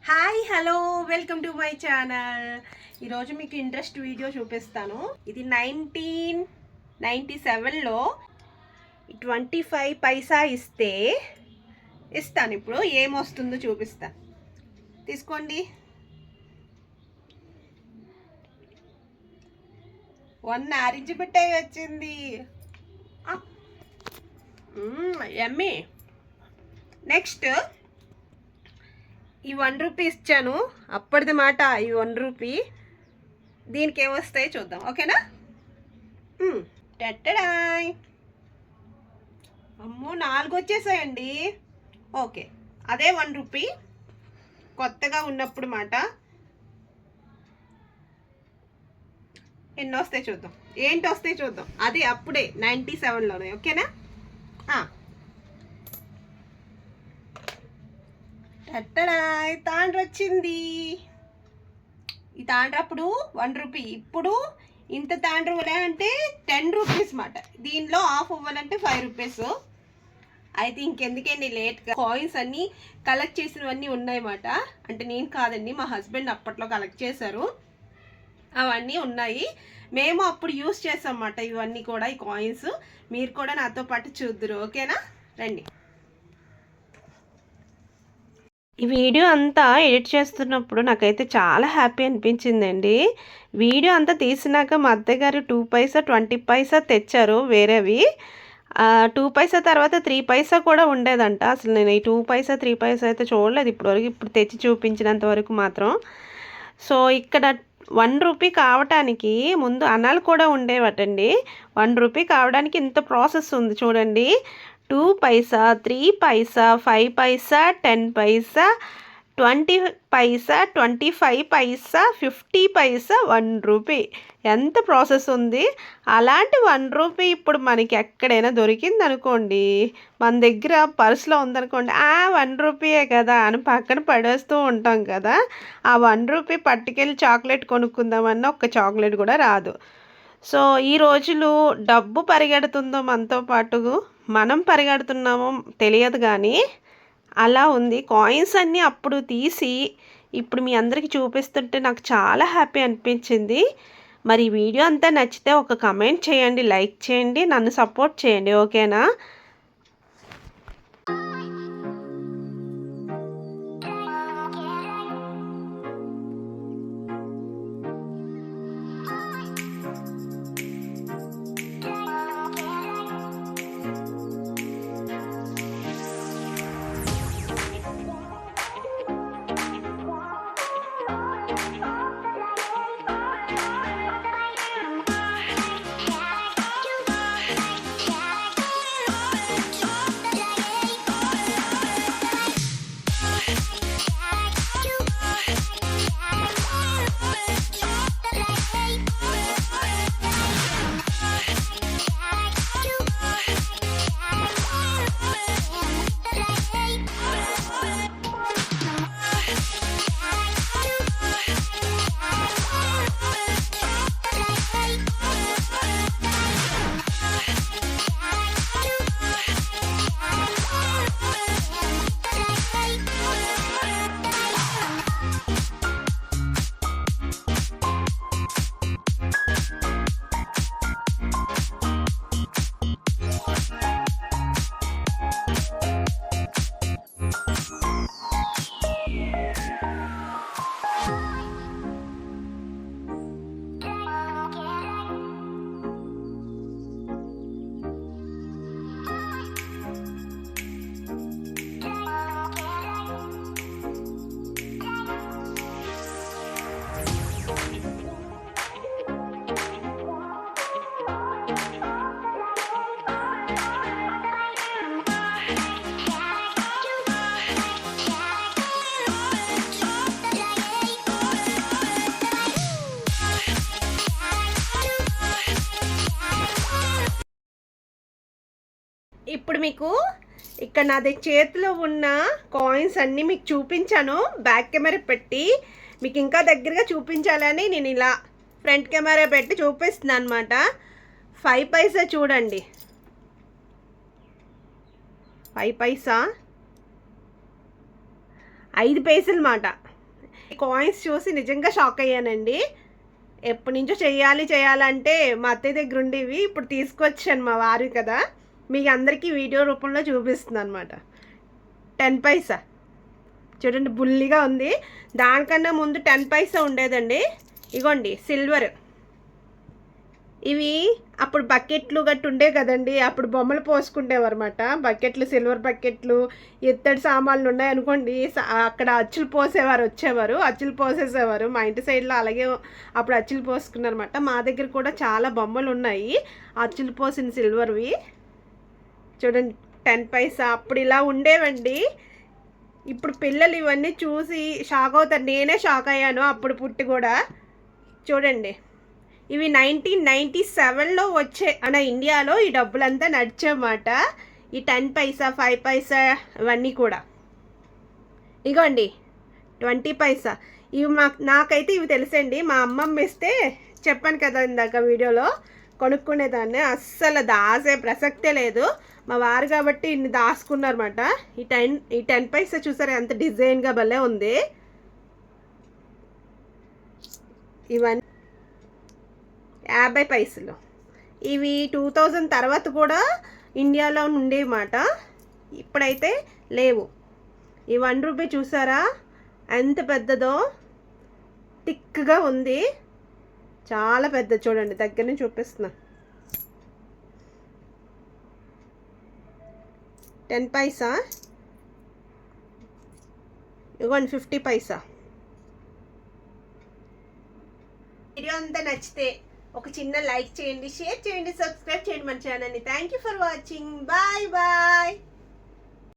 Hi hello welcome to my channel. ఈరోజు మీకు interest video చూపిస్తాను. ఇది 1997లో 25 పైసా ఇస్తాను. ఇప్పుడు ఏమొస్తుందో చూపిస్తాను, తీసుకోండి. 1 నారింజ మిఠాయి వచ్చింది. యమ్మీ. నెక్స్ట్ ఈ 1 రూపీ ఇచ్చాను, అప్పటిది మాట. ఈ 1 రూపీ దీనికి ఏమొస్తాయి చూద్దాం, ఓకేనా? టట్టడాయ్. అమ్మో 4 వచ్చేసాయండి. ఓకే, అదే 1 రూపీ కొత్తగా ఉన్నప్పుడు మాట. ఎన్ని వస్తాయి చూద్దాం, ఏంటి వస్తాయి చూద్దాం. అది అప్పుడే 97లోనే, ఓకేనా? టట్టడాయ్, తాండ్ర వచ్చింది. ఈ తాండ్ర అప్పుడు 1 రూపీ, ఇప్పుడు ఇంత తాండ్ర ఇవ్వాలంటే 10 రూపీస్ మాట. దీనిలో ఆఫ్ ఇవ్వాలంటే 5 రూపీస్. అయితే ఇంకెందుకండి లేట్గా. కాయిన్స్ అన్నీ కలెక్ట్ చేసినవన్నీ ఉన్నాయన్నమాట. అంటే నేను కాదండి, మా హస్బెండ్ అప్పట్లో కలెక్ట్ చేశారు. అవన్నీ ఉన్నాయి, మేము అప్పుడు యూస్ చేసాం అన్నమాట. ఇవన్నీ కూడా ఈ కాయిన్స్ మీరు కూడా నాతో పాటు చూద్దురు, ఓకేనా? రండి. ఈ వీడియో అంతా ఎడిట్ చేస్తున్నప్పుడు నాకైతే చాలా హ్యాపీ అనిపించిందండి. వీడియో అంతా తీసినాక మా అత్తగారు 2 పైసా 20 పైసా తెచ్చారు వేరేవి. 2 పైసా తర్వాత 3 పైసా కూడా ఉండేదంట. అసలు నేను ఈ 2 పైసా 3 పైసా అయితే చూడలేదు ఇప్పటివరకు. ఇప్పుడు తెచ్చి చూపించినంత వరకు మాత్రం. సో ఇక్కడ 1 రూపీ కావటానికి ముందు అనాలు కూడా ఉండేవటండి. 1 రూపీ కావడానికి ఇంత ప్రాసెస్ ఉంది చూడండి. 2 పైసా, 3 పైసా, 5 పైసా, 10 పైసా, 20 పైసా, 25 పైసా, 50 పైసా, 1 రూపీ. ఎంత ప్రాసెస్ ఉంది. అలాంటి 1 రూపీ ఇప్పుడు మనకి ఎక్కడైనా దొరికింది అనుకోండి, మన దగ్గర పర్సులో ఉందనుకోండి, 1 రూపీయే కదా అని పక్కన పడేస్తూ ఉంటాం కదా. ఆ 1 రూపీ పట్టుకెళ్ళి చాక్లెట్ కొనుక్కుందామన్నా ఒక్క చాక్లెట్ కూడా రాదు. సో ఈ రోజులు డబ్బు పరిగెడుతుందో మనతో పాటు మనం పరిగెడుతున్నామో తెలియదు, కానీ అలా ఉంది. కాయిన్స్ అన్నీ అప్పుడు తీసి ఇప్పుడు మీ అందరికీ చూపిస్తుంటే నాకు చాలా హ్యాపీ అనిపించింది. మరి ఈ వీడియో అంతా నచ్చితే ఒక కమెంట్ చేయండి, లైక్ చేయండి, నన్ను సపోర్ట్ చేయండి, ఓకేనా? ఇప్పుడు మీకు ఇక్కడ నాది చేతిలో ఉన్న కాయిన్స్ అన్నీ మీకు చూపించాను. బ్యాక్ కెమెరా పెట్టి మీకు ఇంకా దగ్గరగా చూపించాలని నేను ఇలా ఫ్రంట్ కెమెరా పెట్టి చూపిస్తున్నాను అనమాట. 5 పైసా చూడండి, 5 పైసా 5 పైసలు మాట. కాయిన్స్ చూసి నిజంగా షాక్ అయ్యానండి. ఎప్పటి నుంచో చేయాలంటే మా అత్తయ్య దగ్గర ఉండేవి, ఇప్పుడు తీసుకొచ్చాను మా వారి కదా, మీకు అందరికీ వీడియో రూపంలో చూపిస్తుంది అనమాట. 10 పైసా చూడండి, బుల్లిగా ఉంది. దానికన్నా ముందు 10 పైసా ఉండేదండి. ఇగోండి సిల్వర్. ఇవి అప్పుడు బకెట్లు గట్టి ఉండే కదండి, అప్పుడు బొమ్మలు పోసుకుంటేవారన్నమాట. బకెట్లు, సిల్వర్ బకెట్లు, ఇత్తడి సామాన్లు ఉన్నాయనుకోండి, అక్కడ అచ్చులు వచ్చేవారు, అచ్చులు పోసేసేవారు. మా ఇంటి సైడ్లో అలాగే అప్పుడు అచ్చులు పోసుకున్నారన్నమాట. మా దగ్గర కూడా చాలా బొమ్మలు ఉన్నాయి అచ్చులు పోసిన సిల్వర్వి. చూడండి 10 పైసా అప్పుడు ఇలా ఉండేవండి. ఇప్పుడు పిల్లలు ఇవన్నీ చూసి షాక్ అవుతారు. నేనే షాక్ అయ్యాను అప్పుడు పుట్టి కూడా. చూడండి, ఇవి 1997లో వచ్చే మన ఇండియాలో ఈ డబ్బులంతా నడిచేమాట. ఈ 10 పైసా, 5 పైసా ఇవన్నీ కూడా. ఇగోండి 20 పైసా. ఇవి నాకైతే ఇవి తెలుసండి. మా అమ్మమ్మ ఇస్తే, చెప్పాను కదా ఇందాక వీడియోలో, కొనుక్కునేదాన్ని. అస్సలు దాసే ప్రసక్తే లేదు. మా వారు కాబట్టి ఇన్ని దాచుకున్నారన్నమాట. ఈ 10 పైసా చూసారా ఎంత డిజైన్గా భలే ఉంది. ఇవన్నీ 50 పైసలు. ఇవి 2000 తర్వాత కూడా ఇండియాలో ఉండేమాట, ఇప్పుడైతే లేవు. ఈ 1 రూపీ చూసారా ఎంత పెద్దదో, థిక్గా ఉంది, చాలా పెద్ద. చూడండి దగ్గర నుంచి చూపిస్తున్నా. 10 పైసా. ఇవ్వండి 50 పైసా. వీడియో అంతా నచ్చితే ఒక చిన్న లైక్ చేయండి, షేర్ చేయండి, సబ్స్క్రైబ్ చేయండి మన ఛానల్ని. Thank you for watching. Bye bye.